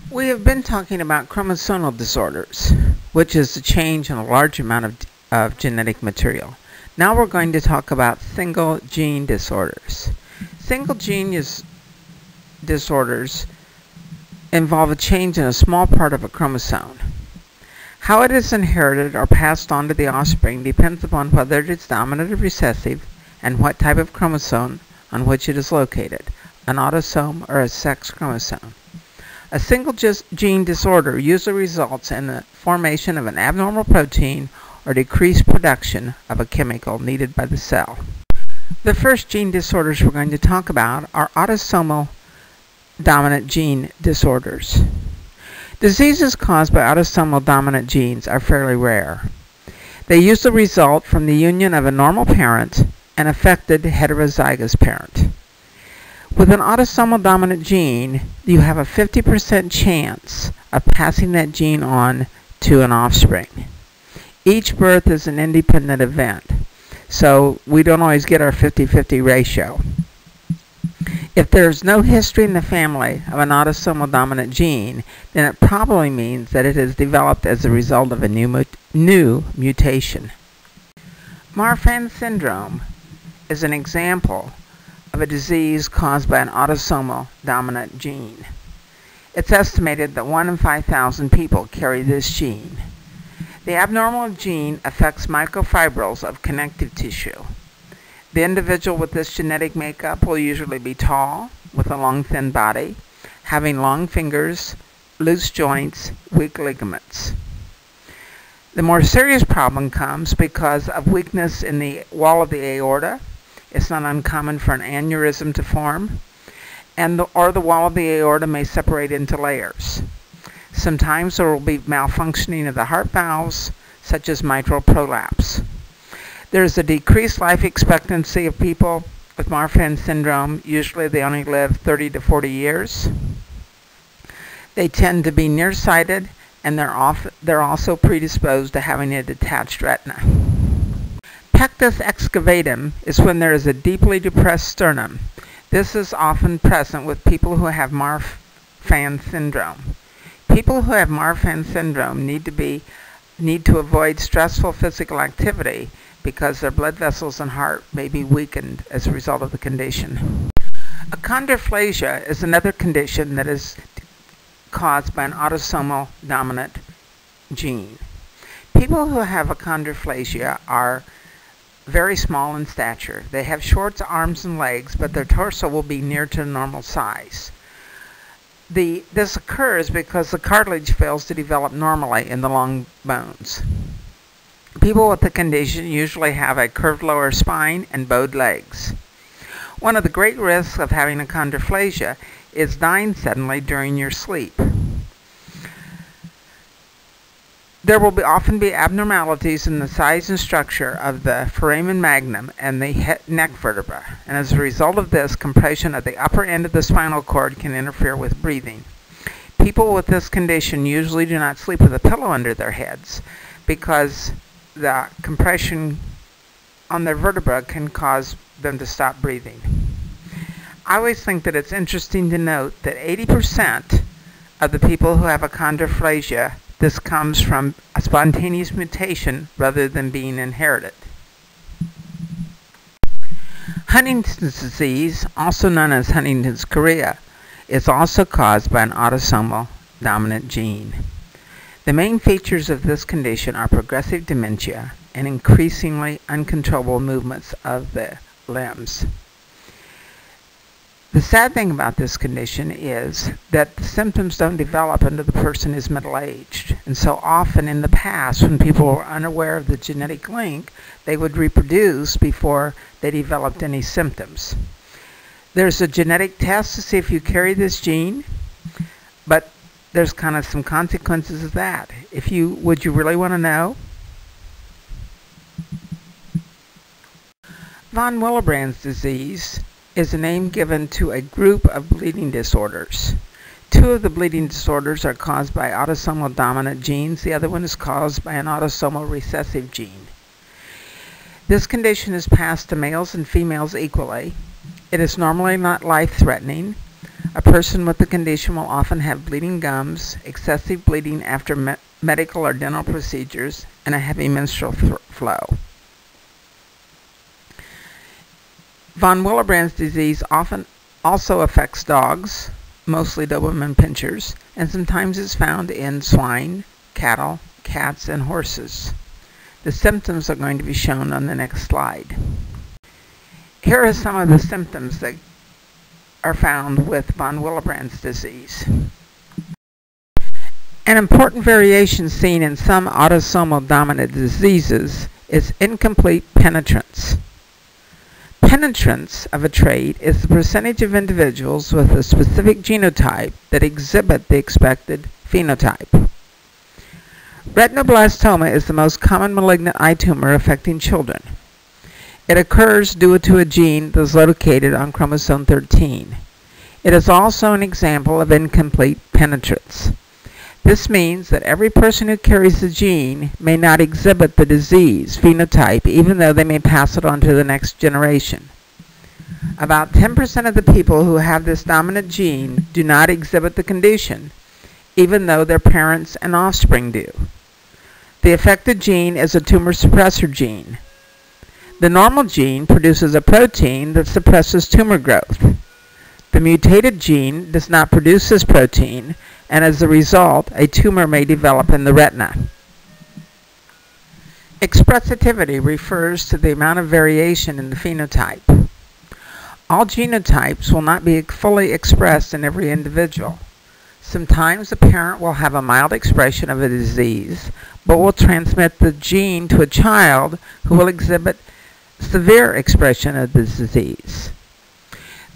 We have been talking about chromosomal disorders, which is the change in a large amount of genetic material. Now we're going to talk about single gene disorders. Single gene disorders involve a change in a small part of a chromosome. How it is inherited or passed on to the offspring depends upon whether it is dominant or recessive and what type of chromosome on which it is located, an autosome or a sex chromosome. A single gene disorder usually results in the formation of an abnormal protein or decreased production of a chemical needed by the cell. The first gene disorders we're going to talk about are autosomal dominant gene disorders. Diseases caused by autosomal dominant genes are fairly rare. They usually result from the union of a normal parent and affected heterozygous parent. With an autosomal dominant gene, you have a 50% chance of passing that gene on to an offspring. Each birth is an independent event, so we don't always get our 50-50 ratio. If there's no history in the family of an autosomal dominant gene, then it probably means that it has developed as a result of a new mutation. Marfan syndrome is an example of a disease caused by an autosomal dominant gene. It's estimated that 1 in 5,000 people carry this gene. The abnormal gene affects microfibrils of connective tissue. The individual with this genetic makeup will usually be tall, with a long, thin body, having long fingers, loose joints, weak ligaments. The more serious problem comes because of weakness in the wall of the aorta. It's not uncommon for an aneurysm to form, or the wall of the aorta may separate into layers. Sometimes there will be malfunctioning of the heart valves, such as mitral prolapse. There is a decreased life expectancy of people with Marfan syndrome. Usually they only live 30 to 40 years. They tend to be nearsighted, and they're also predisposed to having a detached retina. Pectus excavatum is when there is a deeply depressed sternum. This is often present with people who have Marfan syndrome. People who have Marfan syndrome need to avoid stressful physical activity because their blood vessels and heart may be weakened as a result of the condition. Achondroplasia is another condition that is caused by an autosomal dominant gene. People who have achondroplasia are very small in stature. They have short arms and legs, but their torso will be near to normal size. This occurs because the cartilage fails to develop normally in the long bones. People with the condition usually have a curved lower spine and bowed legs. One of the great risks of having achondroplasia is dying suddenly during your sleep. There will often be abnormalities in the size and structure of the foramen magnum and the neck vertebra, and as a result of this, compression at the upper end of the spinal cord can interfere with breathing. People with this condition usually do not sleep with a pillow under their heads because the compression on their vertebra can cause them to stop breathing. I always think that it's interesting to note that 80% of the people who have achondroplasia, this comes from a spontaneous mutation rather than being inherited. Huntington's disease, also known as Huntington's chorea, is also caused by an autosomal dominant gene. The main features of this condition are progressive dementia and increasingly uncontrollable movements of the limbs. The sad thing about this condition is that the symptoms don't develop until the person is middle-aged. And so often in the past, when people were unaware of the genetic link, they would reproduce before they developed any symptoms. There's a genetic test to see if you carry this gene, but there's kind of some consequences of that. Would you really want to know? Von Willebrand's disease is a name given to a group of bleeding disorders. Two of the bleeding disorders are caused by autosomal dominant genes. The other one is caused by an autosomal recessive gene. This condition is passed to males and females equally. It is normally not life-threatening. A person with the condition will often have bleeding gums, excessive bleeding after medical or dental procedures, and a heavy menstrual flow. Von Willebrand's disease often also affects dogs, mostly Doberman pinschers, and sometimes is found in swine, cattle, cats, and horses. The symptoms are going to be shown on the next slide. Here are some of the symptoms that are found with von Willebrand's disease. An important variation seen in some autosomal dominant diseases is incomplete penetrance. Penetrance of a trait is the percentage of individuals with a specific genotype that exhibit the expected phenotype. Retinoblastoma is the most common malignant eye tumor affecting children. It occurs due to a gene that is located on chromosome 13. It is also an example of incomplete penetrance. This means that every person who carries the gene may not exhibit the disease phenotype, even though they may pass it on to the next generation. About 10% of the people who have this dominant gene do not exhibit the condition, even though their parents and offspring do. The affected gene is a tumor suppressor gene. The normal gene produces a protein that suppresses tumor growth. The mutated gene does not produce this protein, and as a result, a tumor may develop in the retina. Expressivity refers to the amount of variation in the phenotype. All genotypes will not be fully expressed in every individual. Sometimes a parent will have a mild expression of a disease, but will transmit the gene to a child who will exhibit severe expression of the disease.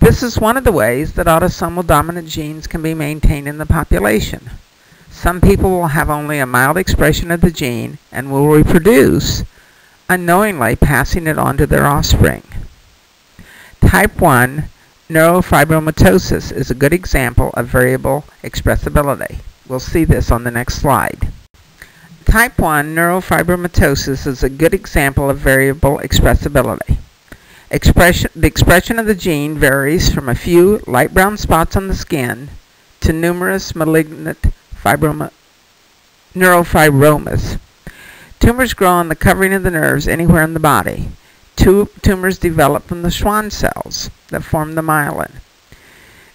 This is one of the ways that autosomal dominant genes can be maintained in the population. Some people will have only a mild expression of the gene and will reproduce, unknowingly passing it on to their offspring. Type 1 neurofibromatosis is a good example of variable expressibility. We'll see this on the next slide. Type 1 neurofibromatosis is a good example of variable expressibility. The expression of the gene varies from a few light brown spots on the skin to numerous malignant neurofibromas. Tumors grow on the covering of the nerves anywhere in the body. Tumors develop from the Schwann cells that form the myelin.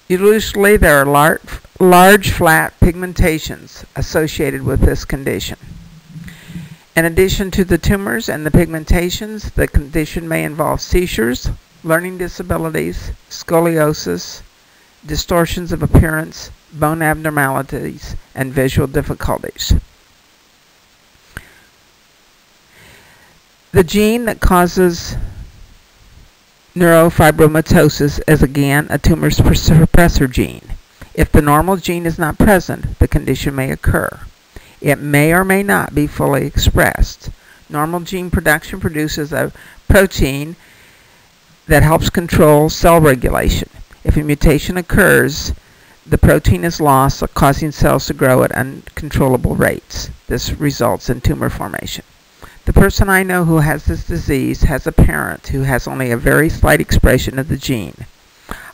Usually there are large flat pigmentations associated with this condition. In addition to the tumors and the pigmentations, the condition may involve seizures, learning disabilities, scoliosis, distortions of appearance, bone abnormalities, and visual difficulties. The gene that causes neurofibromatosis is again a tumor suppressor gene. If the normal gene is not present, the condition may occur. It may or may not be fully expressed. Normal gene production produces a protein that helps control cell regulation. If a mutation occurs, the protein is lost, causing cells to grow at uncontrollable rates. This results in tumor formation. The person I know who has this disease has a parent who has only a very slight expression of the gene.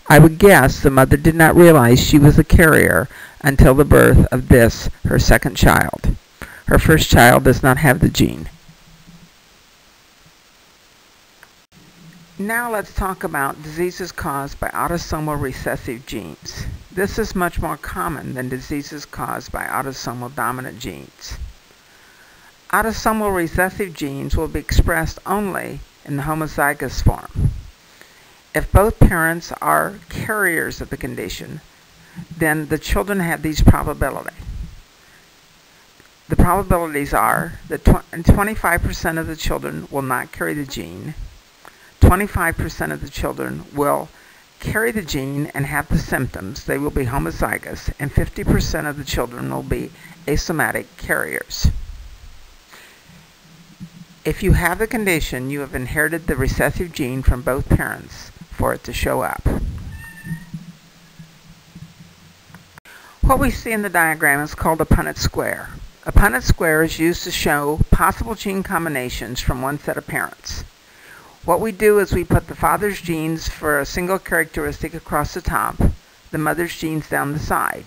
I would guess the mother did not realize she was a carrier until the birth of this, her second child. Her first child does not have the gene. Now let's talk about diseases caused by autosomal recessive genes. This is much more common than diseases caused by autosomal dominant genes. Autosomal recessive genes will be expressed only in the homozygous form. If both parents are carriers of the condition, then the children have these probabilities. The probabilities are that 25% of the children will not carry the gene, 25% of the children will carry the gene and have the symptoms, they will be homozygous, and 50% of the children will be asomatic carriers. If you have the condition, you have inherited the recessive gene from both parents for it to show up. What we see in the diagram is called a Punnett square. A Punnett square is used to show possible gene combinations from one set of parents. What we do is we put the father's genes for a single characteristic across the top, the mother's genes down the side.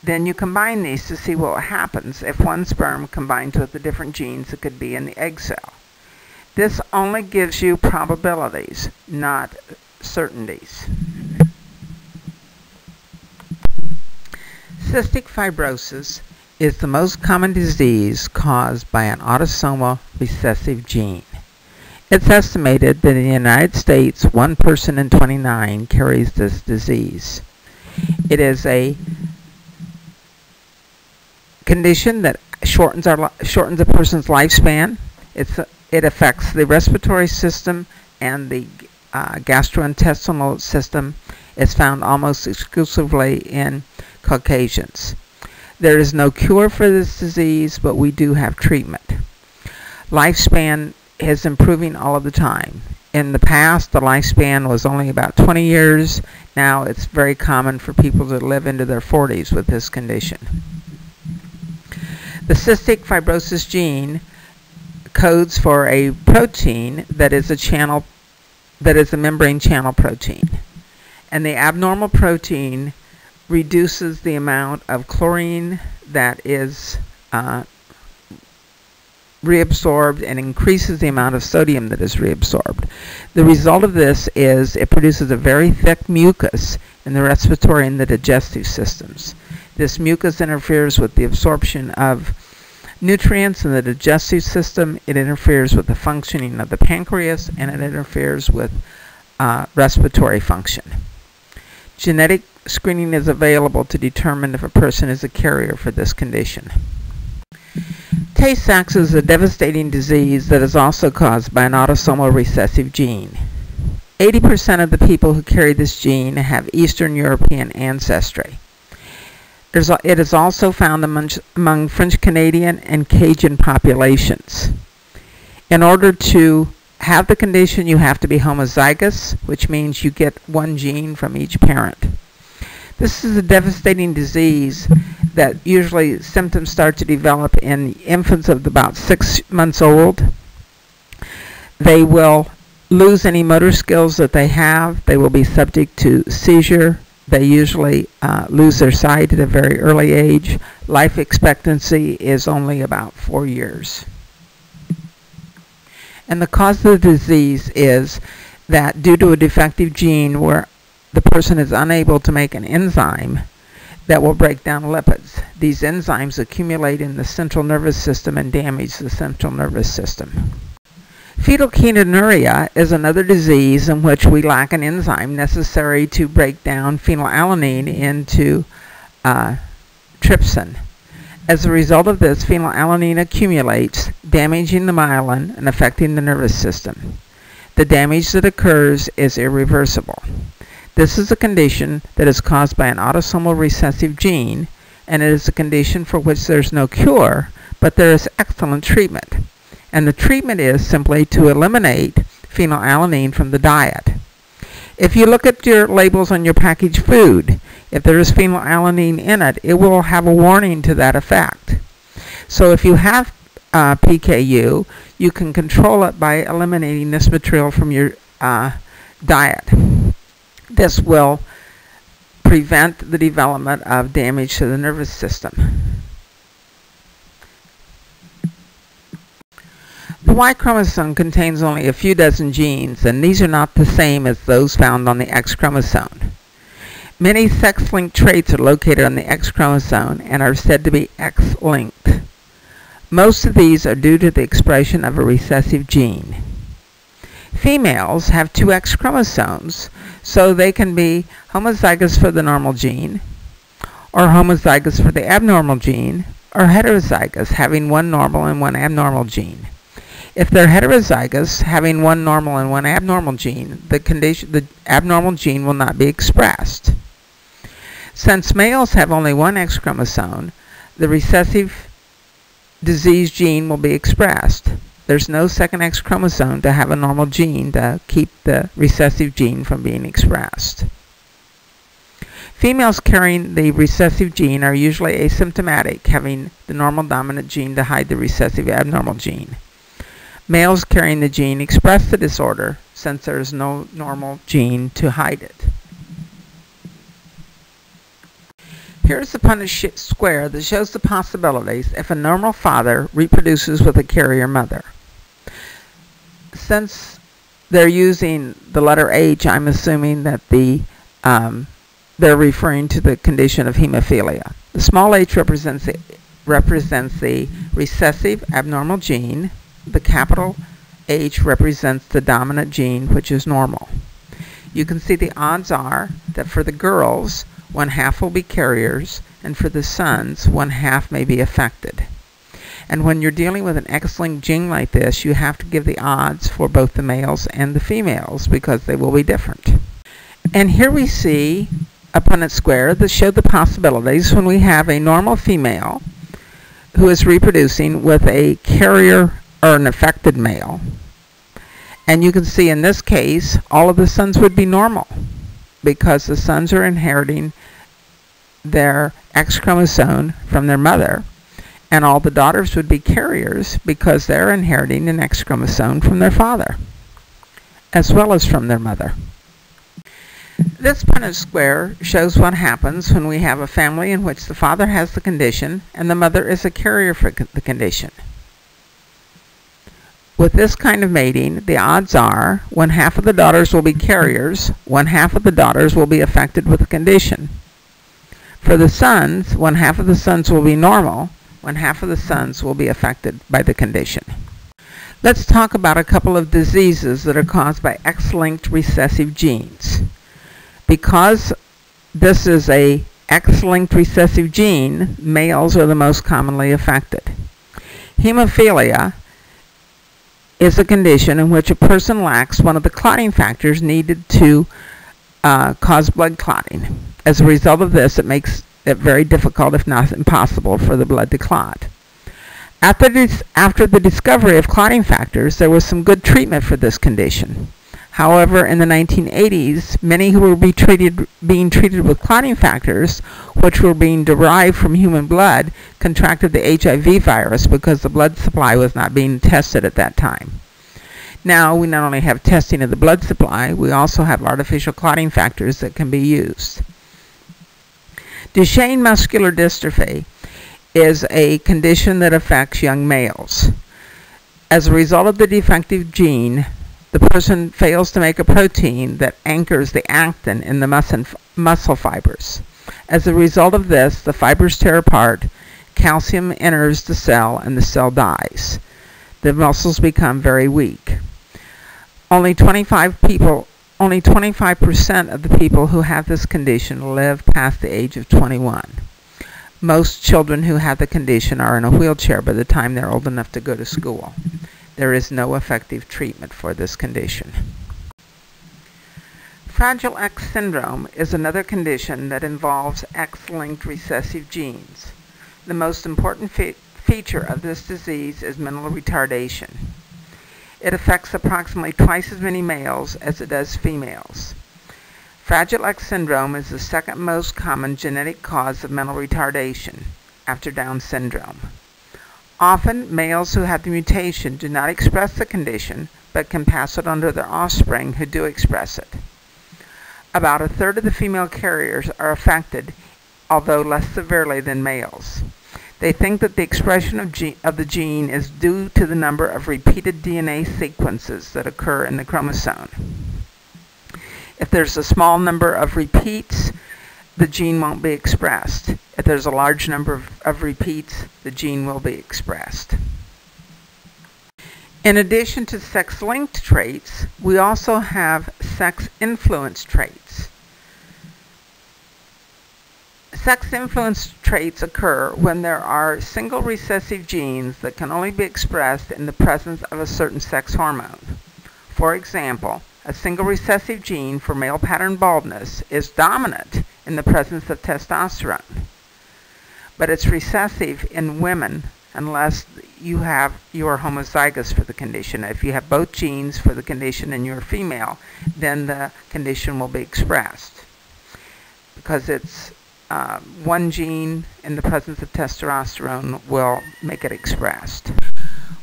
Then you combine these to see what happens if one sperm combines with the different genes that could be in the egg cell. This only gives you probabilities, not certainties. Cystic fibrosis is the most common disease caused by an autosomal recessive gene. It's estimated that in the United States, 1 person in 29 carries this disease. It is a condition that shortens a person's lifespan. It affects the respiratory system and the gastrointestinal system. It's found almost exclusively in Caucasians. There is no cure for this disease, but we do have treatment. Lifespan is improving all of the time. In the past, the lifespan was only about 20 years. Now it's very common for people to live into their 40s with this condition. The cystic fibrosis gene codes for a protein that is a membrane channel protein. And the abnormal protein reduces the amount of chlorine that is reabsorbed and increases the amount of sodium that is reabsorbed. The result of this is it produces a very thick mucus in the respiratory and the digestive systems. This mucus interferes with the absorption of nutrients in the digestive system. It interferes with the functioning of the pancreas, and it interferes with respiratory function. Genetic screening is available to determine if a person is a carrier for this condition. Tay-Sachs is a devastating disease that is also caused by an autosomal recessive gene. 80% of the people who carry this gene have Eastern European ancestry. It is also found among French Canadian and Cajun populations. In order to have the condition, you have to be homozygous, which means you get one gene from each parent. This is a devastating disease that usually symptoms start to develop in infants of about 6 months old. They will lose any motor skills that they have. They will be subject to seizure. They usually lose their sight at a very early age. Life expectancy is only about 4 years. And the cause of the disease is that due to a defective gene where the person is unable to make an enzyme that will break down lipids. These enzymes accumulate in the central nervous system and damage the central nervous system. Phenylketonuria is another disease in which we lack an enzyme necessary to break down phenylalanine into trypsin. As a result of this, phenylalanine accumulates, damaging the myelin and affecting the nervous system. The damage that occurs is irreversible. This is a condition that is caused by an autosomal recessive gene, and it is a condition for which there's no cure, but there is excellent treatment. And the treatment is simply to eliminate phenylalanine from the diet. If you look at your labels on your packaged food, if there is phenylalanine in it, it will have a warning to that effect. So if you have PKU, you can control it by eliminating this material from your diet. This will prevent the development of damage to the nervous system. The Y chromosome contains only a few dozen genes, and these are not the same as those found on the X chromosome. Many sex-linked traits are located on the X chromosome and are said to be X-linked. Most of these are due to the expression of a recessive gene. Females have 2 X chromosomes, so they can be homozygous for the normal gene, or homozygous for the abnormal gene, or heterozygous, having 1 normal and 1 abnormal gene. If they're heterozygous, having 1 normal and 1 abnormal gene, the abnormal gene will not be expressed. Since males have only 1 X chromosome, the recessive disease gene will be expressed. There's no second X chromosome to have a normal gene to keep the recessive gene from being expressed. Females carrying the recessive gene are usually asymptomatic, having the normal dominant gene to hide the recessive abnormal gene. Males carrying the gene express the disorder since there is no normal gene to hide it. Here's the Punnett square that shows the possibilities if a normal father reproduces with a carrier mother. Since they're using the letter H, I'm assuming that they're referring to the condition of hemophilia. The small h represents the recessive abnormal gene. The capital H represents the dominant gene, which is normal. You can see the odds are that for the girls, 1/2 will be carriers, and for the sons, 1/2 may be affected. And when you're dealing with an X-linked gene like this, you have to give the odds for both the males and the females because they will be different. And here we see a Punnett square that showed the possibilities when we have a normal female who is reproducing with a carrier or an affected male. And you can see in this case, all of the sons would be normal because the sons are inheriting their X chromosome from their mother, and all the daughters would be carriers because they're inheriting an X chromosome from their father, as well as from their mother. This Punnett square shows what happens when we have a family in which the father has the condition and the mother is a carrier for the condition. With this kind of mating, the odds are 1/2 of the daughters will be carriers, 1/2 of the daughters will be affected with the condition. For the sons, 1/2 of the sons will be normal, 1/2 of the sons will be affected by the condition. Let's talk about a couple of diseases that are caused by X-linked recessive genes. Because this is a X-linked recessive gene, males are the most commonly affected. Hemophilia is a condition in which a person lacks one of the clotting factors needed to cause blood clotting. As a result of this, it makes it very difficult, if not impossible, for the blood to clot. After the discovery of clotting factors, there was some good treatment for this condition. However, in the 1980s, many who were being treated with clotting factors, which were being derived from human blood, contracted the HIV virus because the blood supply was not being tested at that time. Now, we not only have testing of the blood supply, we also have artificial clotting factors that can be used. Duchenne muscular dystrophy is a condition that affects young males. As a result of the defective gene, the person fails to make a protein that anchors the actin in the muscle fibers. As a result of this, the fibers tear apart, calcium enters the cell, and the cell dies. The muscles become very weak. Only 25% of the people who have this condition live past the age of 21. Most children who have the condition are in a wheelchair by the time they're old enough to go to school. There is no effective treatment for this condition. Fragile X syndrome is another condition that involves X-linked recessive genes. The most important feature of this disease is mental retardation. It affects approximately twice as many males as it does females. Fragile X syndrome is the second most common genetic cause of mental retardation, after Down syndrome. Often, males who have the mutation do not express the condition, but can pass it on to their offspring who do express it. About 1/3 of the female carriers are affected, although less severely than males. They think that the expression of the gene is due to the number of repeated DNA sequences that occur in the chromosome. If there's a small number of repeats, the gene won't be expressed. If there's a large number of repeats, the gene will be expressed. In addition to sex-linked traits, we also have sex-influenced traits. Sex-influenced traits occur when there are single recessive genes that can only be expressed in the presence of a certain sex hormone. For example, a single recessive gene for male pattern baldness is dominant in the presence of testosterone, but it's recessive in women unless you are homozygous for the condition. If you have both genes for the condition and you're female, then the condition will be expressed because it's one gene in the presence of testosterone will make it expressed.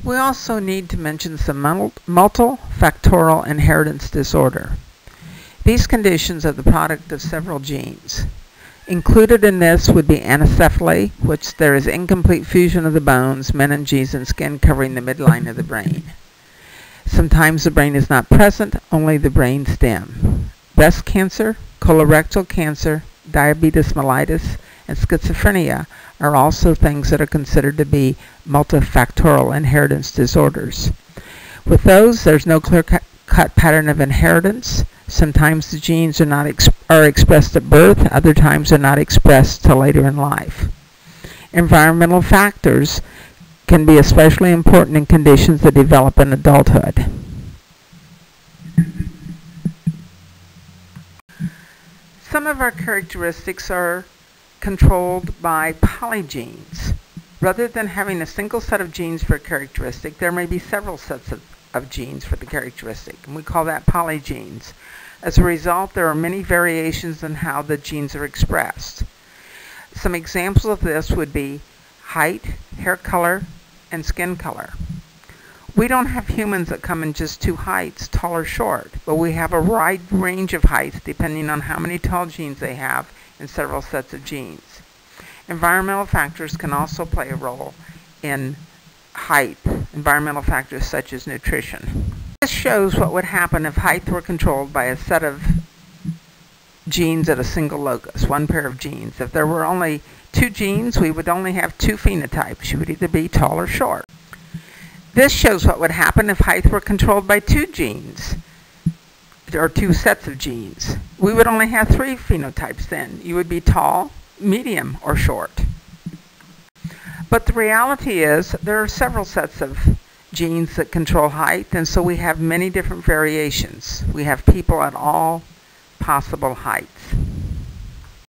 We also need to mention some multifactorial inheritance disorder. These conditions are the product of several genes. Included in this would be anencephaly, which there is incomplete fusion of the bones, meninges, and skin covering the midline of the brain. Sometimes the brain is not present, only the brain stem. Breast cancer, colorectal cancer, diabetes mellitus, and schizophrenia are also things that are considered to be multifactorial inheritance disorders. With those, there's no clear-cut pattern of inheritance. Sometimes the genes are expressed at birth, other times they're not expressed till later in life. Environmental factors can be especially important in conditions that develop in adulthood. Some of our characteristics are controlled by polygenes. Rather than having a single set of genes for a characteristic, there may be several sets of genes for the characteristic, and we call that polygenes. As a result, there are many variations in how the genes are expressed. Some examples of this would be height, hair color, and skin color. We don't have humans that come in just two heights, tall or short, but we have a wide range of heights depending on how many tall genes they have in several sets of genes. Environmental factors can also play a role in height, environmental factors such as nutrition. This shows what would happen if height were controlled by a set of genes at a single locus, one pair of genes. If there were only two genes, we would only have two phenotypes. You would either be tall or short. This shows what would happen if height were controlled by two genes, or two sets of genes. We would only have three phenotypes then. You would be tall, medium, or short. But the reality is there are several sets of genes that control height, and so we have many different variations. We have people at all possible heights.